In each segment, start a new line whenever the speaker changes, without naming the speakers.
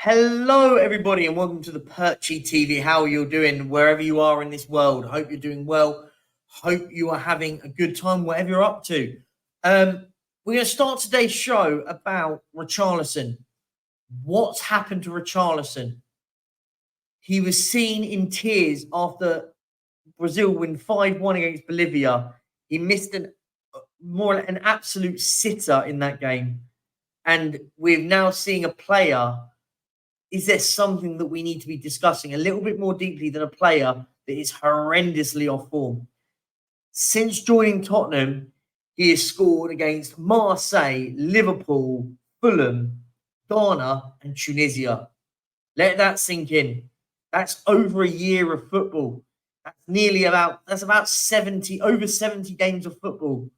Hello, everybody, and welcome to the Perchy TV. How are you doing wherever you are in this world? Hope you're doing well. Hope you are having a good time, whatever you're up to. We're going to start today's show about Richarlison. What's happened to Richarlison? He was seen in tears after Brazil win 5-1 against Bolivia. He missed an absolute sitter in that game. And we're now seeing a player. Is there something that we need to be discussing a little bit more deeply than a player that is horrendously off form? Since joining Tottenham, he has scored against Marseille, Liverpool, Fulham, Ghana, and Tunisia. Let that sink in. That's over a year of football. That's about 70, over 70 games of football.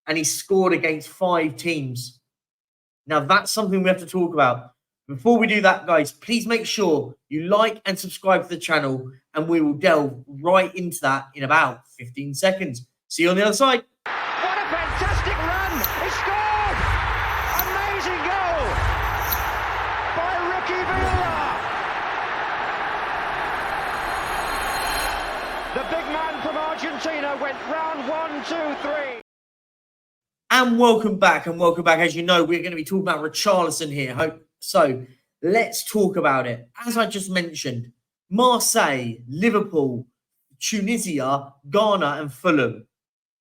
And he scored against 5 teams. Now, that's something we have to talk about. Before we do that, guys, please make sure you like and subscribe to the channel, and we will delve right into that in about 15 seconds. See you on the other side.
What a fantastic run! He scored! Amazing goal by Ricky Villa. The big man from Argentina went round 1, 2, 3.
And welcome back. As you know, we're going to be talking about Richarlison here. So let's talk about it. As I just mentioned, Marseille, Liverpool, Tunisia, Ghana, and Fulham.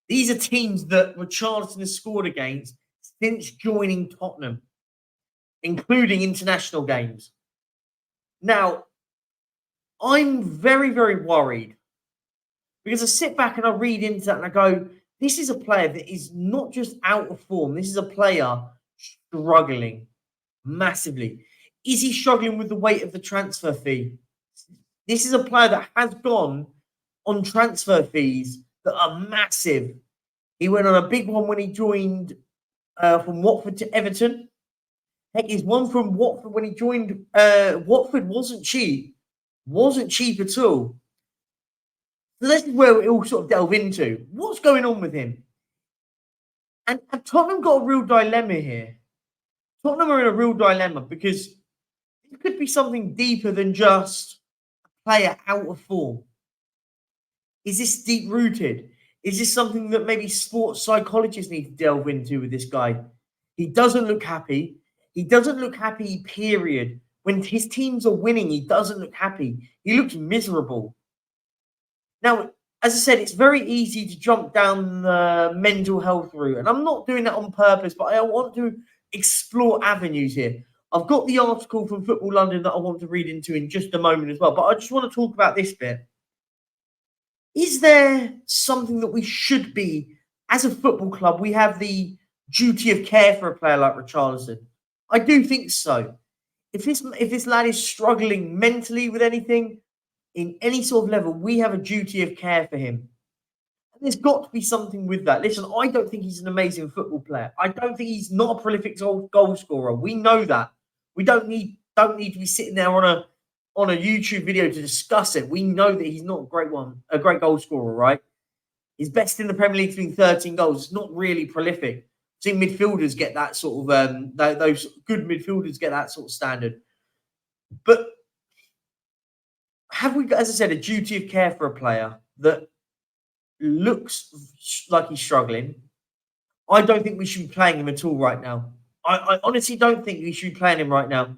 These are teams that Richarlison has scored against since joining Tottenham, including international games. Now, I'm very, very worried because I sit back and I read into that and I go, this is a player that is not just out of form. This is a player struggling massively. Is he struggling with the weight of the transfer fee? This is a player that has gone on transfer fees that are massive. He went on a big one when he joined from Watford to Everton. Heck, his one from Watford when he joined Watford wasn't cheap. Wasn't cheap at all. So this is where we all sort of delve into. What's going on with him? And Tottenham got a real dilemma here. Tottenham are in a real dilemma because it could be something deeper than just a player out of form. Is this deep-rooted? Is this something that maybe sports psychologists need to delve into with this guy? He doesn't look happy. He doesn't look happy, period. When his teams are winning, he doesn't look happy. He looks miserable. Now, as I said, it's very easy to jump down the mental health route. And I'm not doing that on purpose, but I want to explore avenues here. I've got the article from Football London that I want to read into in just a moment as well. But I just want to talk about this bit. Is there something that we should be, as a football club, we have the duty of care for a player like Richarlison? I do think so. If this lad is struggling mentally with anything, in any sort of level, we have a duty of care for him. And there's got to be something with that. Listen, I don't think he's an amazing football player. I don't think he's not a prolific goal scorer. We know that. We don't need to be sitting there on a YouTube video to discuss it. We know that he's not a great goal scorer, right? He's best in the Premier League doing 13 goals. It's not really prolific. I've seen midfielders get that sort of those good midfielders get that sort of standard. But have we, as I said, a duty of care for a player that looks like he's struggling? I don't think we should be playing him at all right now. I honestly don't think we should be playing him right now.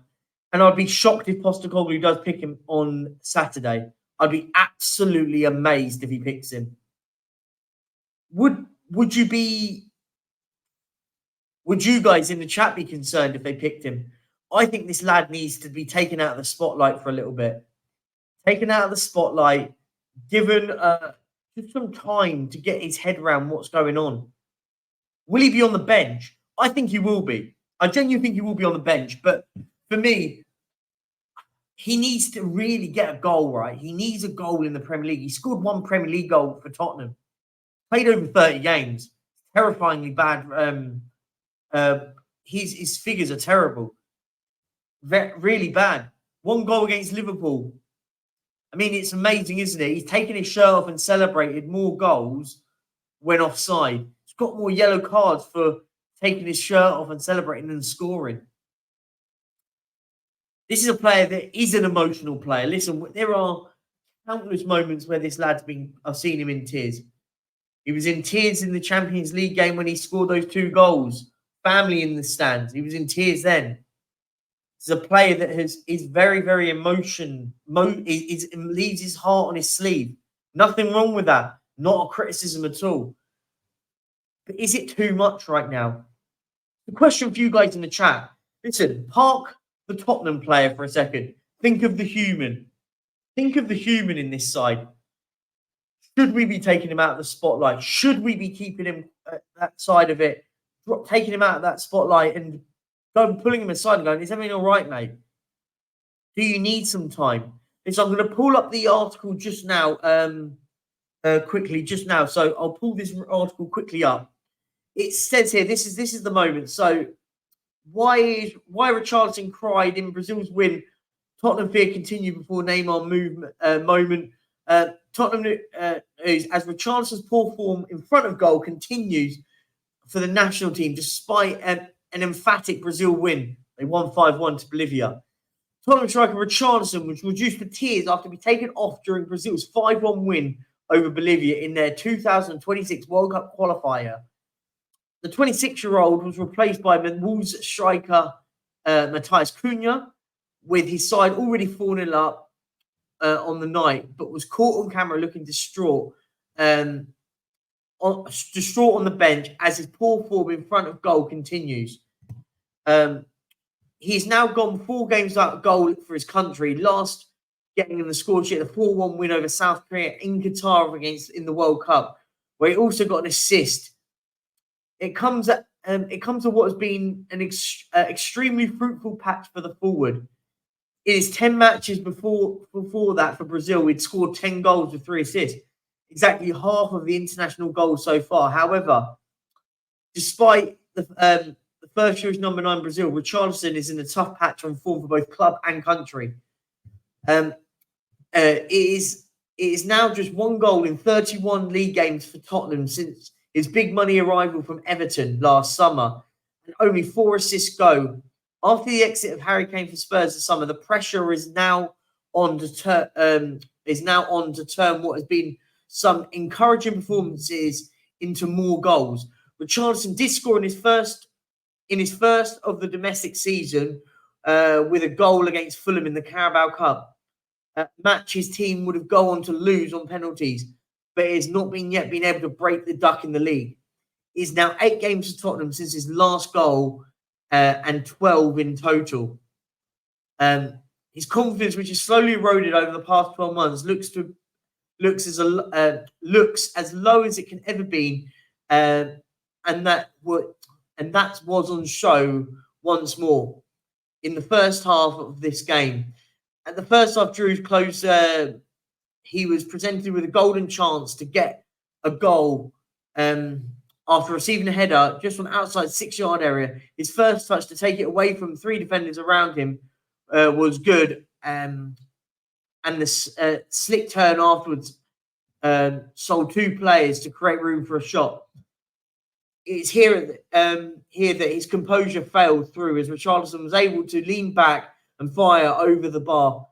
And I'd be shocked if Postecoglou does pick him on Saturday. I'd be absolutely amazed if he picks him. Would you guys in the chat be concerned if they picked him? I think this lad needs to be taken out of the spotlight for a little bit. Taken out of the spotlight, given just some time to get his head around what's going on. Will he be on the bench? I think he will be. I genuinely think he will be on the bench. But for me, he needs to really get a goal, right? He needs a goal in the Premier League. He scored 1 Premier League goal for Tottenham. Played over 30 games. Terrifyingly bad. His figures are terrible. Really bad. 1 goal against Liverpool. I mean, it's amazing, isn't it? He's taken his shirt off and celebrated more goals when offside. He's got more yellow cards for taking his shirt off and celebrating and scoring. This is a player that is an emotional player. Listen, there are countless moments where this I've seen him in tears. He was in tears in the Champions League game when he scored those 2 goals. Family in the stands. He was in tears then. He's a player that is very, very leaves his heart on his sleeve. Nothing wrong with that. Not a criticism at all. But is it too much right now? The question for you guys in the chat. Listen, park the Tottenham player for a second. Think of the human. Think of the human in this side. Should we be taking him out of the spotlight? Should we be keeping him at that side of it? Taking him out of that spotlight and pulling him aside and going, is everything all right, mate? Do you need some time? So I'm going to pull up the article just now, quickly, just now. So I'll pull this article quickly up. It says here, this is the moment. So why Richardson cried in Brazil's win? Tottenham fear continue before Neymar moment. Tottenham, as Richarlison's poor form in front of goal continues for the national team, despite an emphatic Brazil win. They won 5-1 to Bolivia. Tottenham striker Richardson was reduced to tears after being taken off during Brazil's 5-1 win over Bolivia in their 2026 World Cup qualifier. The 26-year-old was replaced by Wolves striker Matheus Cunha, with his side already 4-0 up on the night, but was caught on camera looking distraught on the bench as his poor form in front of goal continues. He's now gone 4 games without goal for his country, last getting in the score sheet a 4-1 win over South Korea in Qatar in the World Cup, where he also got an assist. It comes to what has been an extremely fruitful patch for the forward. In his 10 matches before that for Brazil, he'd scored 10 goals with 3 assists, exactly half of the international goals so far. However, despite the first choice number 9 Brazil, Richardson is in a tough patch on form for both club and country. It is now just 1 goal in 31 league games for Tottenham since his big money arrival from Everton last summer, and only 4 assists go. After the exit of Harry Kane for Spurs this summer, the pressure is now on to turn what has been some encouraging performances into more goals. Richardson did score in his first of the domestic season with a goal against Fulham in the Carabao Cup. Match his team would have gone on to lose on penalties, but it has not been able to break the duck in the league. He's now 8 games for Tottenham since his last goal, and 12 in total. His confidence, which has slowly eroded over the past 12 months, looks as low as it can ever be, and that was on show once more in the first half of this game. At the first half, Drew's close. He was presented with a golden chance to get a goal after receiving a header just from outside 6-yard area. His first touch to take it away from 3 defenders around him was good, and the slick turn afterwards sold 2 players to create room for a shot. It's here that his composure failed through as Richarlison was able to lean back and fire over the bar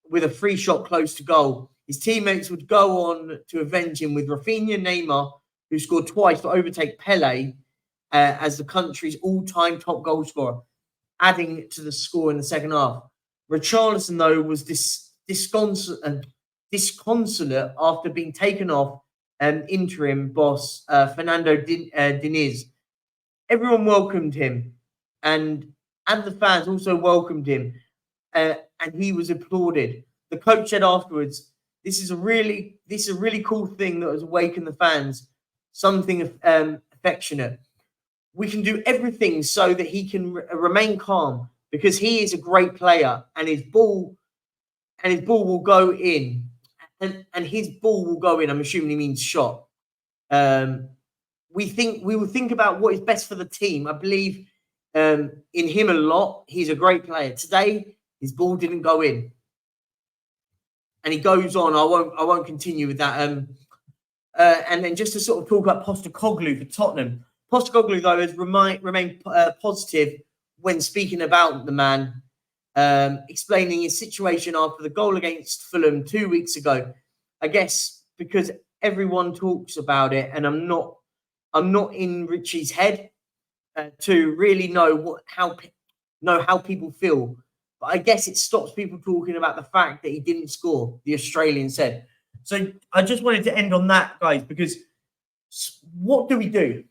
with a free shot close to goal. His teammates would go on to avenge him, with Rafinha and Neymar, who scored twice to overtake Pele as the country's all-time top goal scorer, adding to the score in the second half. Richarlison, though, was disconsolate after being taken off interim boss Fernando Diniz. Everyone welcomed him, and the fans also welcomed him, and he was applauded. The coach said afterwards, "This is a really cool thing that has awakened the fans, something affectionate. We can do everything so that he can remain calm, because he is a great player, and his ball will go in, and his ball will go in." I'm assuming he means shot. We will think about what is best for the team. I believe in him a lot. He's a great player. Today, his ball didn't go in. And he goes on. I won't continue with that. And then just to sort of talk about Postecoglou for Tottenham. Postecoglou, though, has remained positive when speaking about the man. explaining his situation after the goal against Fulham 2 weeks ago. I guess because everyone talks about it, and I'm not in Richie's head to really know how people feel. But I guess it stops people talking about the fact that he didn't score, the Australian said. So I just wanted to end on that, guys, because what do we do?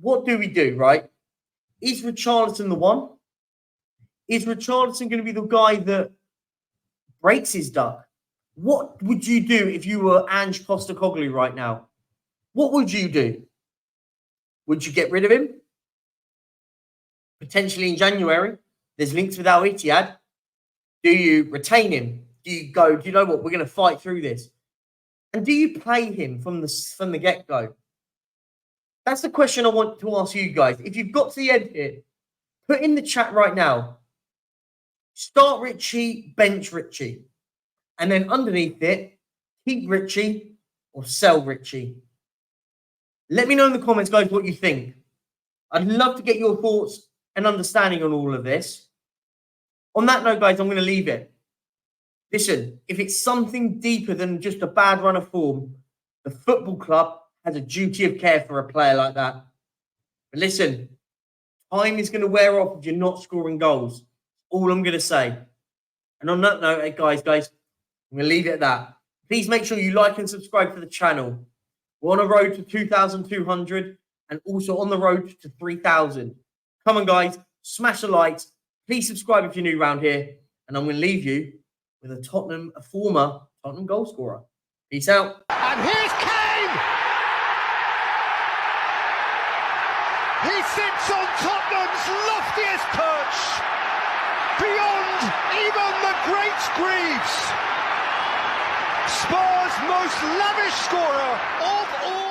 What do we do, right? Is Richarlison the one? Is Richarlison going to be the guy that breaks his duck? What would you do if you were Ange Postecoglou right now? What would you do? Would you get rid of him? Potentially in January. There's links with Al Ittihad. Do you retain him? Do you go, do you know what? We're going to fight through this. And do you play him from the get-go? That's the question I want to ask you guys. If you've got to the end here, put in the chat right now. Start Richie, bench Richie. And then underneath it, keep Richie or sell Richie. Let me know in the comments, guys, what you think. I'd love to get your thoughts and understanding on all of this. On that note, guys, I'm going to leave it. Listen, if it's something deeper than just a bad run of form, the football club has a duty of care for a player like that. But listen, time is going to wear off if you're not scoring goals. All I'm going to say. And on that note, hey, guys, I'm going to leave it at that. Please make sure you like and subscribe to the channel. We're on a road to 2,200 and also on the road to 3,000. Come on, guys, smash the likes. Please subscribe if you're new around here. And I'm going to leave you with a former Tottenham goal scorer. Peace out.
And here's Kane! He sits on Tottenham's loftiest perch, beyond even the great Greaves. Spurs' most lavish scorer of all